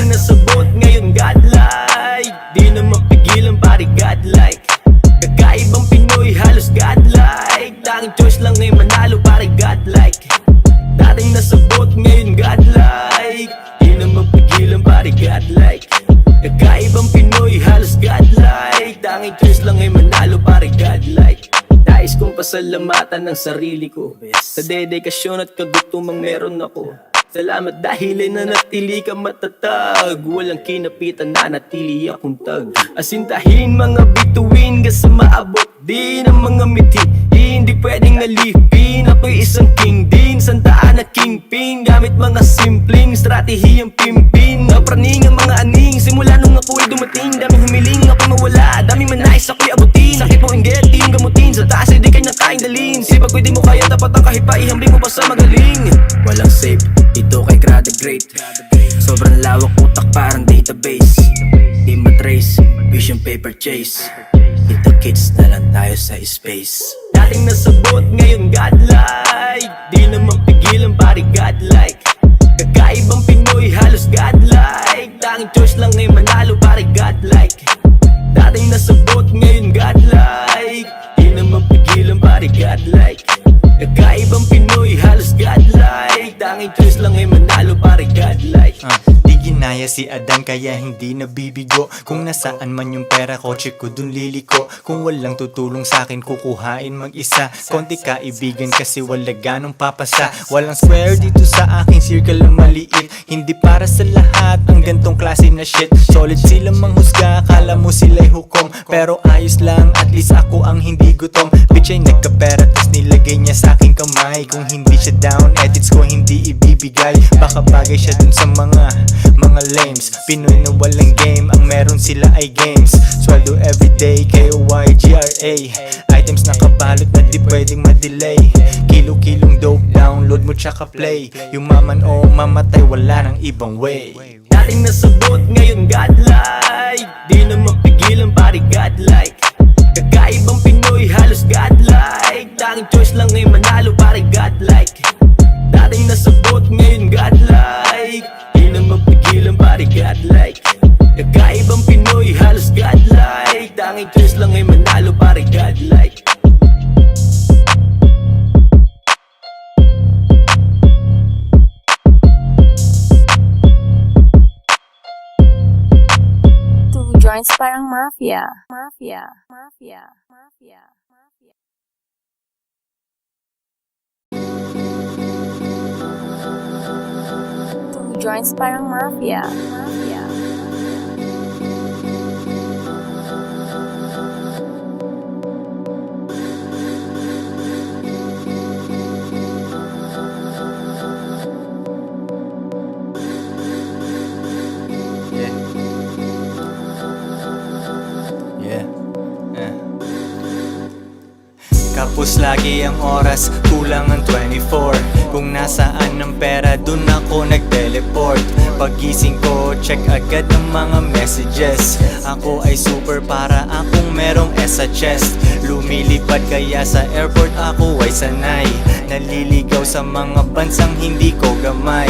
Dating nasabot ngayon godlike, di na mapigilan pare godlike. Kakaibang Pinoy halos godlike, tanging choice lang ay manalo pare godlike. Dating nasabot ngayon godlike, di na mapigilan pare godlike. Kakaibang Pinoy halos godlike, tanging choice lang ay manalo pare godlike. Nais kong pasalamatan ng sarili ko sa dedikasyon at kagutumang meron ako. Salamat dahil ay nanatili ka matatag, walang kinapitan na natili akong tag. Asintahin mga bituin ka sa maabot din ang mga mithi, hindi pwedeng alipin. Ako'y isang king din, santaan na kingpin, gamit mga simpleng stratehiyang pimpin. Napraning ang mga aning, simula nung ako'y dumating. Daming humiling, ako'y mawala, daming manais ako'y abutin. Sakit mo inggit, di yung gamutin, sa taas ay di kanya kain dalin. Sipag ko'y di mo kaya, dapat ang kahit pa ihambing mo pa sa magaling. Walang safe, ito kay Grade Great. Sobrang lawak utak parang database, di matrace, vision paper chase. Ito kids na lang tayo sa space. Dating nasabot ngayon godlike, di na mapigilan pare godlike. Kakaibang Pinoy halos godlike, tanging choice lang ay manalo pare godlike. Dating nasabot ngayon godlike, di na mapigilan pare godlike. Kakaibang Pinoy halos godlike, tanging choice lang ay manalo pare godlike. Di ginaya si Adan kaya hindi nabibigo. Kung nasaan man yung pera ko, check ko dun liliko. Kung walang tutulong sa'kin, kukuhain mag-isa. Konti kaibigan kasi wala ganong papasa. Walang square dito sa aking circle na maliit. Hindi para sa lahat ang gantong klase na shit. Solid silang manghusga, akala mo sila'y hukom. Pero ayos lang, at least ako ang hindi gutom. Bitch ay nagkapera tas nilagay niya sa aking kamay. Kung hindi siya down, edits ko hindi ibibigay. Baka bagay siya dun sa mga lames. Pinoy na walang game, ang meron sila ay games. Swaldo everyday, KOYGRA. Items nakabalot na di pwedeng madelay. Kilo-kilong dope, download mo tsaka play. Yumaman o mamatay, wala nang ibang way. Dating nasabot ngayon godlike, di na mapigilan pare godlike. Kakaibang Pinoy halos godlike, tanging choice lang ay manalo pare godlike. Dating nasabot ngayon godlike, di na mapigilan pare godlike. Kakaibang Pinoy halos godlike, tanging choice lang ay manalo pare godlike. Joints parang mafia. Two joints parang mafia. Kapos lagi ang oras, kulang ang 24. Kung nasaan ang pera, dun ako nag-teleport. Pagising ko, check agad ang mga messages. Ako ay super para akong merong S sa chest. Lumilipad kaya sa airport ako ay sanay. Naliligaw sa mga bansang hindi ko gamay.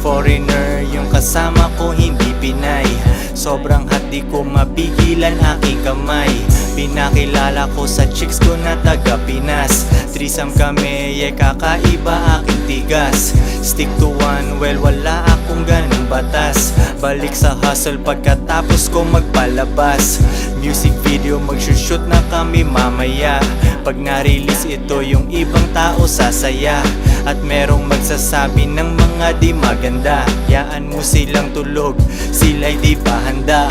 Foreigner yung kasama ko, hindi Pinay. Sobrang hot, di ko mapigilan aking kamay. Pinakilala ko sa chicks ko na taga Pinas. Threesome kami, kakaiba aking tigas. Stick to one, well wala akong ganung batas. Balik sa hustle pagkatapos ko magpalabas. Music video, mag-shoot na kami mamaya. Pag na-release ito, yung ibang tao sasaya. At merong magsasabi ng mga di maganda. Yaan mo silang tulog, sila'y di pa handa.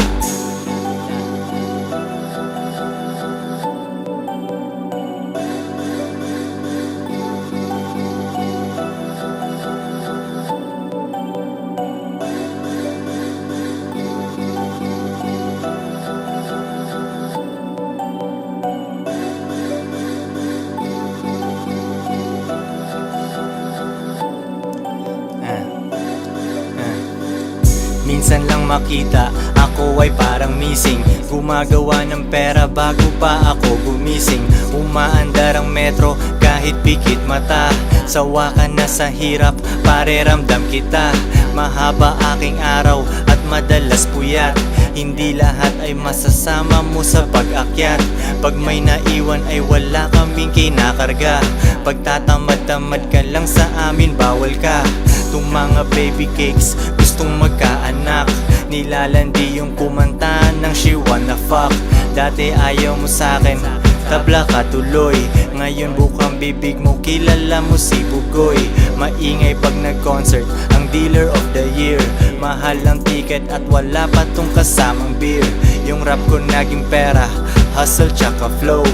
Minsan lang makita, ako ay parang missing. Gumagawa ng pera bago pa ako gumising. Umaandar ang metro kahit pikit mata. Sawa ka na sa hirap, pare ramdam kita. Mahaba aking araw at madalas puyat. Hindi lahat ay masasama mo sa pag-akyat. Pag may naiwan ay wala kaming kinakarga. Pagtatamad-tamad ka lang sa amin, bawal ka. Tung mga baby cakes, gustong magkaanak. Nilalandi yung kumanta ng she wanna fuck. Dati ayaw mo sa'kin, tabla ka tuloy. Ngayon bukang bibig mo, kilala mo si Bugoy. Maingay pag nag-concert, ang dealer of the year. Mahal ang ticket at wala pa tong kasamang beer. Yung rap ko naging pera, hustle tsaka flow.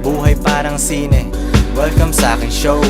Buhay parang sine, welcome sa aking show.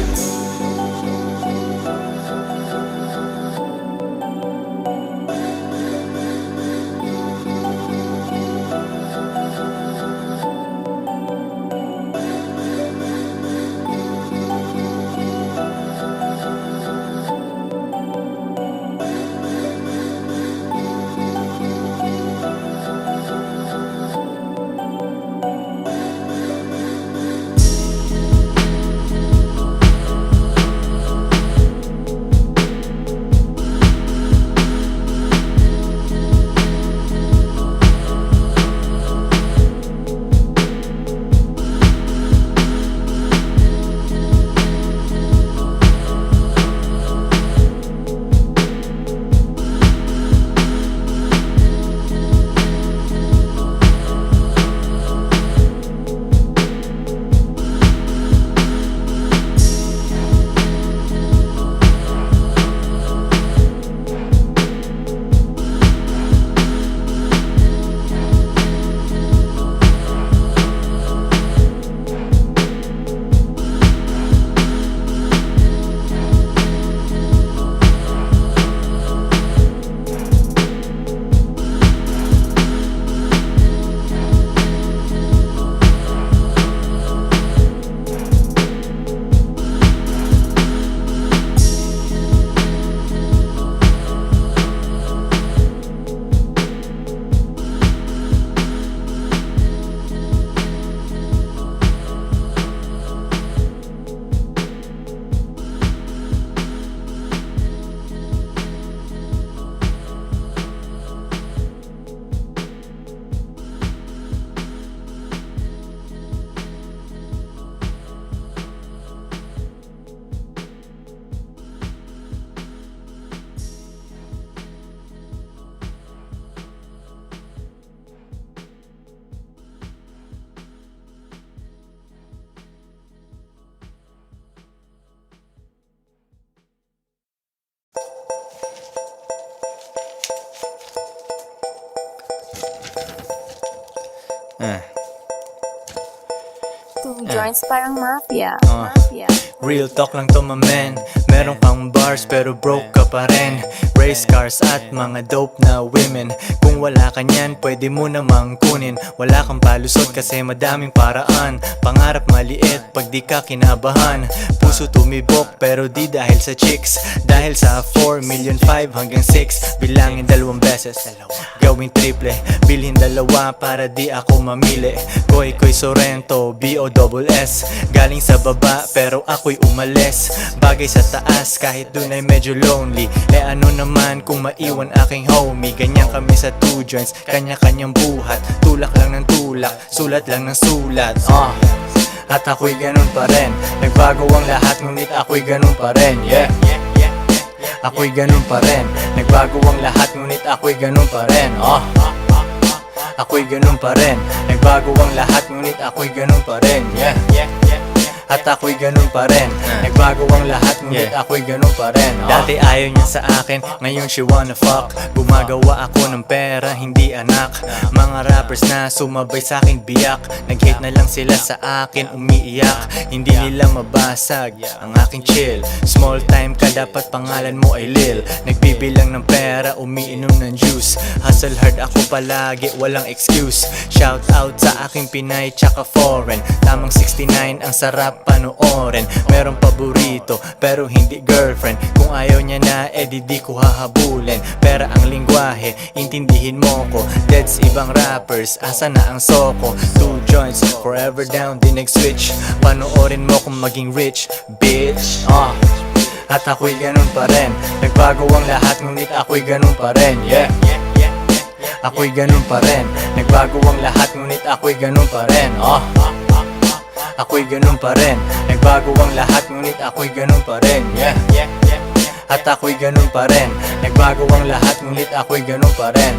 Two joints parang mafia. Real talk lang to my man. Meron kang bars pero broke ka pa rin. Race cars at mga dope na women. Kung wala ka nyan, pwede mo namang kunin. Wala kang palusot kasi madaming paraan. Pangarap maliit pag di ka kinabahan. Puso tumibok pero di dahil sa chicks. Dahil sa 4 million 5 hanggang 6. Bilangin 2 beses, gawin triple. Bilhin 2 para di ako mamili. Koy Sorrento, B-O-S-S. Galing sa baba pero ako'y umalis. Bagay sa taas kahit dun ay medyo lonely. Eh ano naman kung maiwan aking homie. Ganyan kami sa two joints, kanya-kanyang buhat. Tulak lang ng tulak, sulat lang ng sulat. At ako'y ganun pa rin. Nagbago ang lahat ngunit ako'y ganun pa rin. Yeah, ako'y ganun pa rin. Nagbago ang lahat ngunit ako'y ganun pa rin. Ako'y ganun pa rin. Nagbago ang lahat ngunit ako'y ganun pa rin. Yeah, at ako'y ganun pa rin. Nagbago ang lahat ngunit ako'y ganun pa rin. Dati ayaw niya sa akin, ngayon she wanna fuck. Gumagawa ako ng pera, hindi anak. Mga rappers na sumabay sa akin biyak. Nag-hate na lang sila sa akin, umiiyak. Hindi nila mabasag ang aking chill. Small time ka, dapat pangalan mo ay Lil. Nagbibilang ng pera, umiinom ng juice. Hustle hard ako palagi, walang excuse. Shout out sa aking Pinay tsaka foreign. Tamang 69 ang sarap panoorin. Meron paborito pero hindi girlfriend. Kung ayaw niya na di ko hahabulin. Pera ang lingwahe, intindihin mo ko. Deads ibang rappers, asa na ang soko. Two joints, forever down, di nag-switch. Panoorin mo kung maging rich, bitch. At ako'y ganun pa rin. Nagbago ang lahat ngunit ako'y ganun pa rin. Yeah, ako'y ganun pa rin. Nagbago ang lahat ngunit ako'y ganun pa rin. Ako'y ganun pa rin. Nagbago ang lahat ngunit ako'y ganun pa rin. At ako'y ganun pa rin. Nagbago ang lahat ngunit ako'y ganun pa rin.